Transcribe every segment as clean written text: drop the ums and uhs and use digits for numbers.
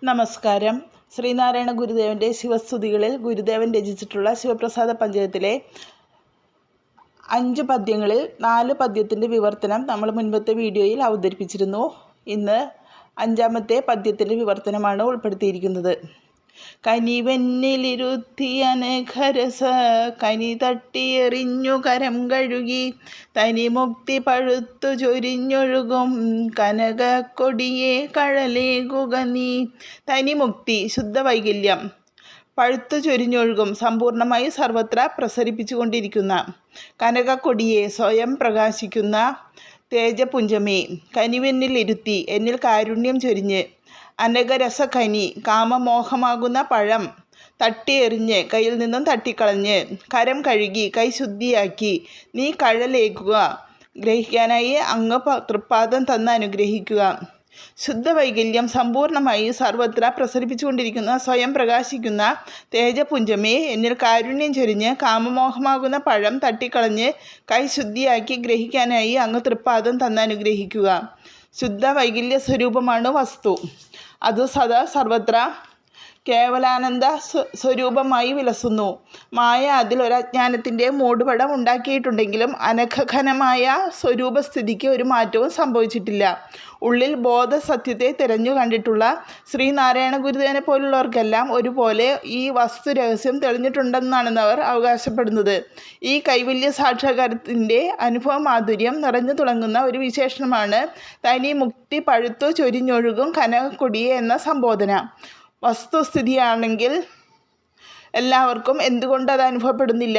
നമസ്കാരം. ശ്രീനാരായണ ഗുരുദേവൻ്റെ ശിവസ്തുതികളിൽ ഗുരുദേവൻ രചിച്ചിട്ടുള്ള ശിവപ്രസാദ പഞ്ചകത്തിലെ 5 പദ്യങ്ങളിൽ 4 പദ്യത്തിൻ്റെ വിവർത്തനം നമ്മൾ മുൻപത്തെ വീഡിയോയിൽ അവതരിപ്പിച്ചിരുന്നു. ഇന്ന് 5-ാമത്തെ പദ്യത്തിൻ്റെ വിവർത്തനമാണ് ഉൾപ്പെടുത്തിയിരിക്കുന്നത്. കനിവെന്നിലിരുത്തിയനഘരസ കനി തട്ടിയെറിഞ്ഞു കരം കഴുകി തനിമുക്തി പഴുത്തു ചൊരിഞ്ഞൊഴുകും കനകക്കൊടിയെ കഴലേകുക നീ. തനിമുക്തി ശുദ്ധവൈകല്യം, പഴുത്തു ചൊരിഞ്ഞൊഴുകും സമ്പൂർണമായി സർവത്ര പ്രസരിപ്പിച്ചുകൊണ്ടിരിക്കുന്ന കനകക്കൊടിയെ സ്വയം പ്രകാശിക്കുന്ന തേജപുഞ്ചമേ, കനിവെന്നിലിരുത്തി എന്നിൽ കാരുണ്യം ചൊരിഞ്ഞ് അനഘരസഖനി കാമമോഹമാകുന്ന പഴം തട്ടിയെറിഞ്ഞ് കയ്യിൽ നിന്നും തട്ടിക്കളഞ്ഞ് കരം കഴുകി കൈ ശുദ്ധിയാക്കി നീ കഴലേകുക ഗ്രഹിക്കാനായി അങ്ങ് തൃപ്പാദം തന്ന് അനുഗ്രഹിക്കുക. ശുദ്ധവൈകല്യം സമ്പൂർണമായി സർവത്ര പ്രസരിപ്പിച്ചുകൊണ്ടിരിക്കുന്ന സ്വയം പ്രകാശിക്കുന്ന തേജപുഞ്ചമേ, എന്നിൽ കാരുണ്യം ചൊരിഞ്ഞ് കാമമോഹമാകുന്ന പഴം തട്ടിക്കളഞ്ഞ് കൈ ശുദ്ധിയാക്കി ഗ്രഹിക്കാനായി അങ്ങ് തൃപ്പാദം തന്ന് അനുഗ്രഹിക്കുക. ശുദ്ധ വൈകല്യ സ്വരൂപമാണ് വസ്തു. അത് സദാ സർവത്ര കേവലാനന്ദ സ്വരൂപമായി വിലസുന്നു. മായ അതിൽ ഒരജ്ഞാനത്തിൻ്റെ മൂടുപടം ഉണ്ടാക്കിയിട്ടുണ്ടെങ്കിലും അനഘനമായ സ്വരൂപസ്ഥിതിക്ക് ഒരു മാറ്റവും സംഭവിച്ചിട്ടില്ല. ഉള്ളിൽ ബോധസത്യത്തെ തിരഞ്ഞു കണ്ടിട്ടുള്ള ശ്രീനാരായണ ഗുരുദേവനെ പോലുള്ളവർക്കെല്ലാം ഒരുപോലെ ഈ വസ്തു രഹസ്യം തെളിഞ്ഞിട്ടുണ്ടെന്നാണ് അവർ അവകാശപ്പെടുന്നത്. ഈ കൈവല്യ സാക്ഷാത്കാരത്തിൻ്റെ അനുഭവ മാധുര്യം നിറഞ്ഞു തുടങ്ങുന്ന ഒരു വിശേഷണമാണ് തനി മുക്തി പഴുത്തു ചൊരിഞ്ഞൊഴുകും കനകക്കൊടിയെ എന്ന സംബോധന. വസ്തുസ്ഥിതിയാണെങ്കിൽ എല്ലാവർക്കും എന്തുകൊണ്ട് അത് അനുഭവപ്പെടുന്നില്ല?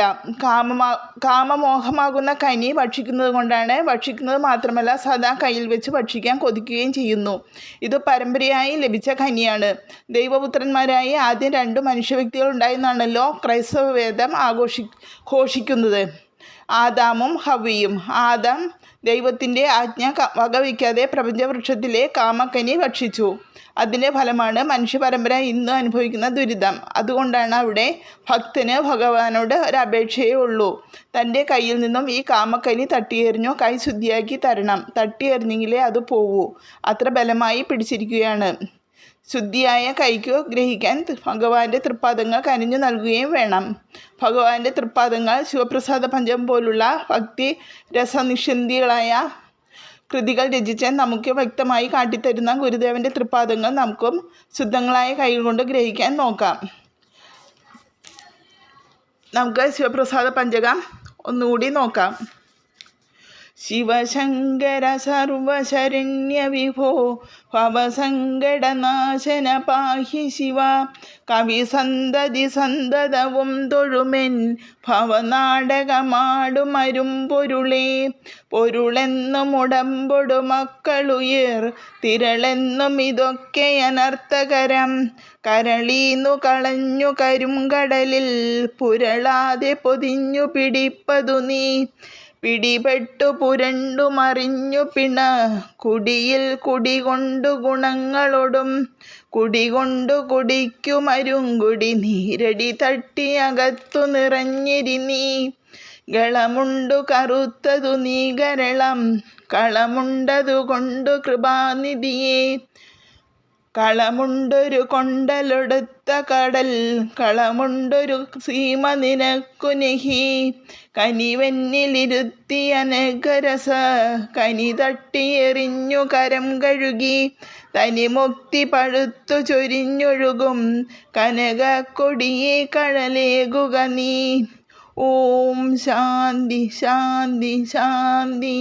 കാമമോഹമാകുന്ന കനി ഭക്ഷിക്കുന്നത് കൊണ്ടാണ്. ഭക്ഷിക്കുന്നത് മാത്രമല്ല, സദാ കയ്യിൽ വെച്ച് ഭക്ഷിക്കാൻ കൊതിക്കുകയും ചെയ്യുന്നു. ഇത് പരമ്പരയായി ലഭിച്ച കനിയാണ്. ദൈവപുത്രന്മാരായി ആദ്യം 2 മനുഷ്യവ്യക്തികൾ ഉണ്ടായെന്നാണല്ലോ ക്രൈസ്തവ വേദം ഘോഷിക്കുന്നത്. ആദാമും ഹവ്വയും. ആദാം ദൈവത്തിൻ്റെ ആജ്ഞ വകവയ്ക്കാതെ പ്രപഞ്ചവൃക്ഷത്തിലെ കാമക്കനി ഭക്ഷിച്ചു. അതിൻ്റെ ഫലമാണ് മനുഷ്യപരമ്പര ഇന്ന് അനുഭവിക്കുന്ന ദുരിതം. അതുകൊണ്ടാണ് അവിടെ ഭക്തന് ഭഗവാനോട് ഒരപേക്ഷയേ ഉള്ളൂ. തൻ്റെ കയ്യിൽ നിന്നും ഈ കാമക്കനി തട്ടിയെറിഞ്ഞു കൈ ശുദ്ധിയാക്കി തരണം. തട്ടിയെറിഞ്ഞെങ്കിലേ അത് പോവൂ. അത്ര ബലമായി പിടിച്ചിരിക്കുകയാണ്. ശുദ്ധിയായ കൈക്ക് ഗ്രഹിക്കാൻ ഭഗവാന്റെ തൃപ്പാദങ്ങൾ കനിഞ്ഞു നൽകുകയും വേണം. ഭഗവാന്റെ തൃപ്പാദങ്ങൾ ശിവപ്രസാദ പഞ്ചകം പോലുള്ള ഭക്തി രസനിഷന്ധികളായ കൃതികൾ രചിച്ച് നമുക്ക് വ്യക്തമായി കാട്ടിത്തരുന്ന ഗുരുദേവൻ്റെ തൃപ്പാദങ്ങൾ നമുക്കും ശുദ്ധങ്ങളായ കൈകൾ കൊണ്ട് ഗ്രഹിക്കാൻ നോക്കാം. നമുക്ക് ശിവപ്രസാദ പഞ്ചകം ഒന്നുകൂടി നോക്കാം. ശിവശങ്കര സർവശരണ്യ വിഭോ ഭവസങ്കടനാശന പാഹി ശിവ. കവിസന്തതി സന്തതവും തൊഴുമെൻ ഭവനാടകമാടുമരും പൊരുളേ. പൊരുളെന്നും ഉടമ്പൊടു മക്കളുയിർ തിരളെന്നും ഇതൊക്കെ അനർത്ഥകരം. കരളീന്നു കളഞ്ഞു കരുംകടലിൽ പുരളാതെ പൊതിഞ്ഞു പിടിപ്പതു നീ. പിടിപെട്ടു പുരണ്ടു മറിഞ്ഞു പിണ കുടിയിൽ കുടികൊണ്ടു ഗുണങ്ങളോടും കുടികൊണ്ടു കുടിക്കുമരുങ്കുടി നീരടി തട്ടി അകത്തു നിറഞ്ഞിരി നീ. ഗളമുണ്ടു കറുത്തതു നീ ഗരളം കളമുണ്ടതു കൊണ്ടു കൃപാനിധിയെ. കളമുണ്ടൊരു കൊണ്ടലൊടുത്ത കടൽ കളമുണ്ടൊരു സീമ നിനക്കു നിഹി. കനിവെന്നിലിരുത്തി അനഘരസ കനി തട്ടിയെറിഞ്ഞു കരം കഴുകി തനിമുക്തി പഴുത്തു ചൊരിഞ്ഞൊഴുകും കനകക്കൊടിയെ കഴലേകുക നീ. ഓം ശാന്തി ശാന്തി ശാന്തി.